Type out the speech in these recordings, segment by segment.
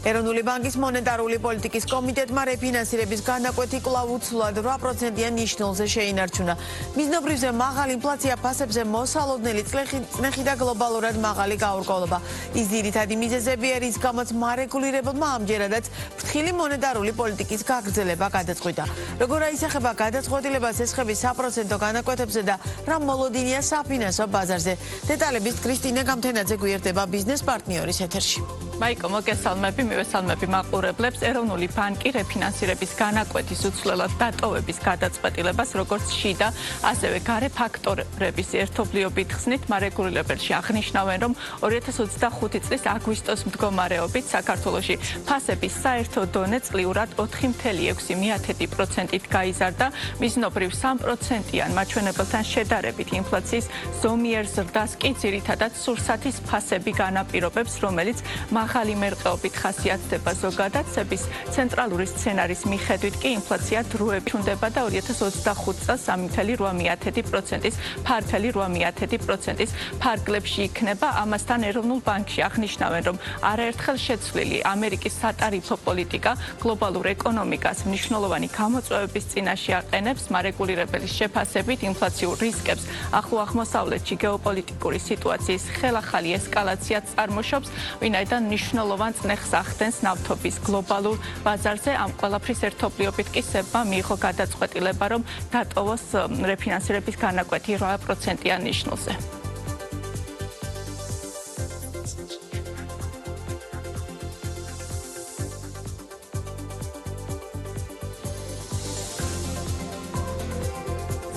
ეროვნული ბანკის მონეტარული პოლიტიკის კომიტეტმა რეფინანსირების განაკვეთი კვლავ უცვლად 8%-იან ნიშნულზე შეინარჩუნა. მიზნობრივზე მაღალი ინფლაცია ფასებზე მოსალოდნელი წნეხი და გლობალურად მაღალი გაურკვევლობა. ის ძირითადი მიზეზებია, რის გამოც მარეგულირებელმა ამჯერადაც ფრთხილი მონეტარული პოლიტიკის გაგრძელება გადაწყვიტა. როგორ აისახება გადაწყვეტილებას ესხების საპროცენტო განაკვეთებზე და რა მოლოდინია საფინანსო ბაზარზე. დეტალებით კრისტინა გამთენაძე გვერდება ბიზნეს პარტნიორის ეთერში. მაიკო მოგესალმები, მივესალმები მაყურებლებს. ეროვნული ბანკი რეფინანსირების განაკვეთის უცვლელად დატოვების გადაწყვეტილებას როგორც შიდა, ასევე გარე ფაქტორების ერთობლიობით ხსნით მარეგულირებელში აღნიშნავენ, რომ 2025 წლის აგვისტოს მდგომარეობით საქართველოში ფასების საერთო დონე წლიურად 4.6%-ით გაიზარდა, მიზნობრივ 3%-იან მაჩვენებელთან შედარებით ინფლაციის ზომიერ ზრდას კი ძირითადად სურსათის ფასები განაპირობებს, რომელიც მაღალი მერყეობით ხასიათდება ზოგადად. სების ცენტრალური სცენარის მიხედვით კი ინფლაცია დროებით ჩნდება და 2025 წელს 3.8%-ის ფარგლებში ფარგლებში იქნება. ამასთან ეროვნულ ბანკში აღნიშნავენ, რომ არაერთხელ შეცვლილი ამერიკის სატარიფო პოლიტიკა გლობალურ ეკონომიკას მნიშვნელოვანი გამოწვევების წინაშე აყენებს. მარეგულირებელის შეფასებით ინფლაციურ რისკებს ახლო აღმოსავლეთში გეოპოლიტიკური სიტუაციის ხელახალი ესკალაციაც წარმოშობს, ვინაიდან მნიშვნელოვან წნეხს ახდენს ნავთობის გლობალურ ბაზარზე. ამ ყველაფრის ერთობლიობით კი სებმა მიიღო გადაწყვეტილება, რომ დატოვოს რეფინანსირების განაკვეთი 8%-იან ნიშნულზე.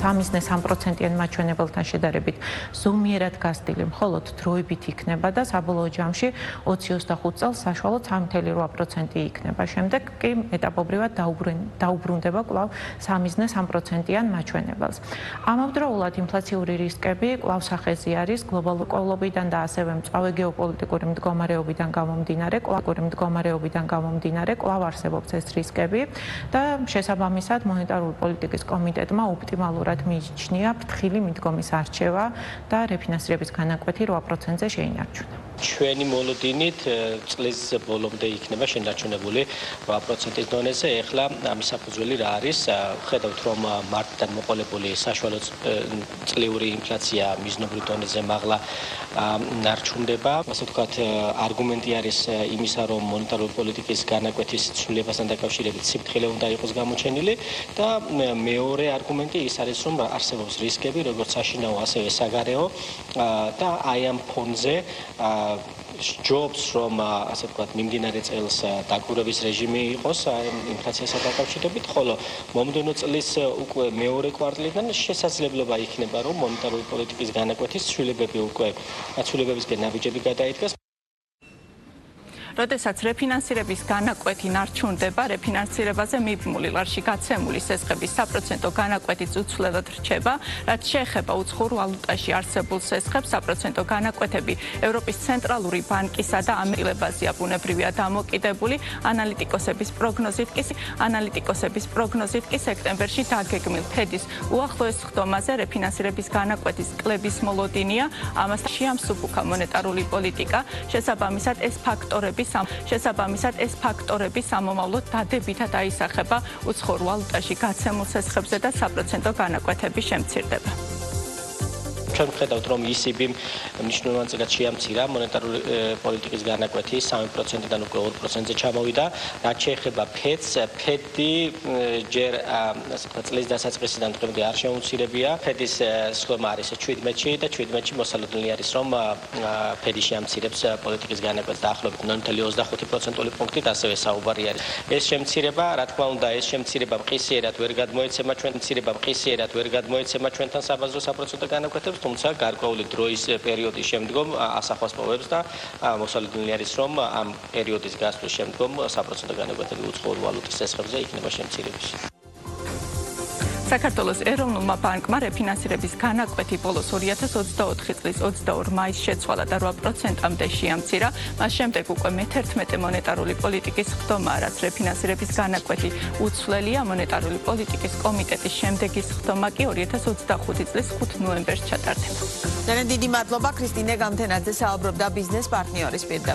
სამიზნე 3%-იან მაჩვენებელთან შედარებით ზომიერად გასტილი, მხოლოდ დროებით იქნება და საბოლოო ჯამში 2025 წელს საშუალოდ 3.8% იქნება. შემდეგ კი ეტაპობრივად დაუბრუნდება კვლავ სამიზნე 3%-იან მაჩვენებელს. ამავდროულად ინფლაციური რისკები კვლავ სახეზე არის გლობალურ კოლობიდან და ასევე მწვავე გეოპოლიტიკური მდგომარეობიდან გამომდინარე კვლავ არსებობს ეს რისკები და შესაბამისად მონეტარული პოლიტიკის კომიტეტმა ოპტიმალურად მიიჩნია ფრთხილი მიდგომის არჩევა და რეფინანსირების განაკვეთი 8%-ზე შეინარჩუნა. ჩვენი მოლოდინით წლის ბოლომდე იქნება შენარჩუნებული 8%-ის დონეზე. ეხლა ამის საფუძველი რა არის? ხედავთ, რომ მარტიდან მოყოლებული საშუალო წლიური ინფლაცია მიზნობრივ დონეზე მაღლა ნარჩუნდება. ასე ვთქვათ, არგუმენტი არის იმისა, რომ მონეტარული პოლიტიკის განაკვეთის ცვლილებასთან დაკავშირებით სიფრთხილე უნდა იყოს გამოჩენილი და მეორე არგუმენტი ის არის, რომ არსებობს რისკები, როგორც საშინაო, ასევე საგარეო და აი ამ ფონზე ჯობს, რომ ასე ვთქვათ, მიმდინარე წელს დაკვირვების რეჟიმი იყოს ინფლაციასთან დაკავშირებით, ხოლო მომდევნო წლის უკვე მეორე კვარტლიდან შესაძლებლობა იქნება, რომ მონეტარული პოლიტიკის განაკვეთის ცვლილებებისკენ ნაბიჯები გადაიდგას. როდესაც რეფინანსირების განაკვეთი ნარჩუნდება, რეფინანსირებაზე მიბმული ლარში გაცემული სესხების საპროცენტო განაკვეთიც უცვლელად რჩება, რაც შეეხება უცხოურ ვალუტაში არსებულ სესხებს. საპროცენტო განაკვეთები ევროპის ცენტრალური ბანკისა და ამერიკებაზეა ბუნებრივია დამოკიდებული. ანალიტიკოსების პროგნოზით კი სექტემბერში დაგეგმილ ფედის უახლოეს ხდომაზე რეფინანსირების განაკვეთის კლების მოლოდინია. ამასთან შეამსუბუქა მონეტარული პოლიტიკა. შესაბამისად ეს ფაქტორები სამომავლოდ დადებითად აისახება უცხოურ ვალუტაში გაცემულ სესხებზე და საპროცენტო განაკვეთების შემცირდება. ჩვენ ვხედავთ, რომ ECB-მ მნიშვნელოვანად შეამცირა მონეტარული პოლიტიკის განაკვეთი 3%-დან უკვე 2%-ზე ჩამოვიდა. რაც შეეხება ფედს, ფედი ჯერ ასე ვთქვათ, წლის დასაწყისიდან დღემდე არ შეუმცირებია. ფედის სხდომა არის 17-ში და 17-ში მოსალოდნელი არის, რომ ფედი შეამცირებს პოლიტიკის განაკვეთს დაახლოებით 0.25%-ული პუნქტით, ასევე საუბარი არის. ეს შემცირება, რა თქმა უნდა, მყისიერად ვერ გადმოეცემა ჩვენთან საბაზრო საპროცენტო განაკვეთებს, თუმცა გარკვეული დროის პერიოდის შემდგომ ასახვას პოვებს და მოსალოდნელი არის, რომ ამ პერიოდის გასვლის შემდგომ საპროცენტო განაკვეთები უცხოურ ვალუტის სესხებზე იქნება შემცირების. საქართველოს ეროვნულმა ბანკმა რეფინანსირების განაკვეთი ბოლოს 2024 წლის 22 მაისს შეცვალა და 8%-მდე შეამცირა. მას შემდეგ უკვე მე-11 მონეტარული პოლიტიკის ხდომაა, რაც რეფინანსირების განაკვეთი უცვლელია. მონეტარული პოლიტიკის კომიტეტის შემდეგი ხდომა კი 2025 წლის 5 ნოემბერს ჩატარდება. ძალიან დიდი მადლობა კრისტინე გამთენაძე საუბრობდა ბიზნეს პარტნიორის პირდაპირ.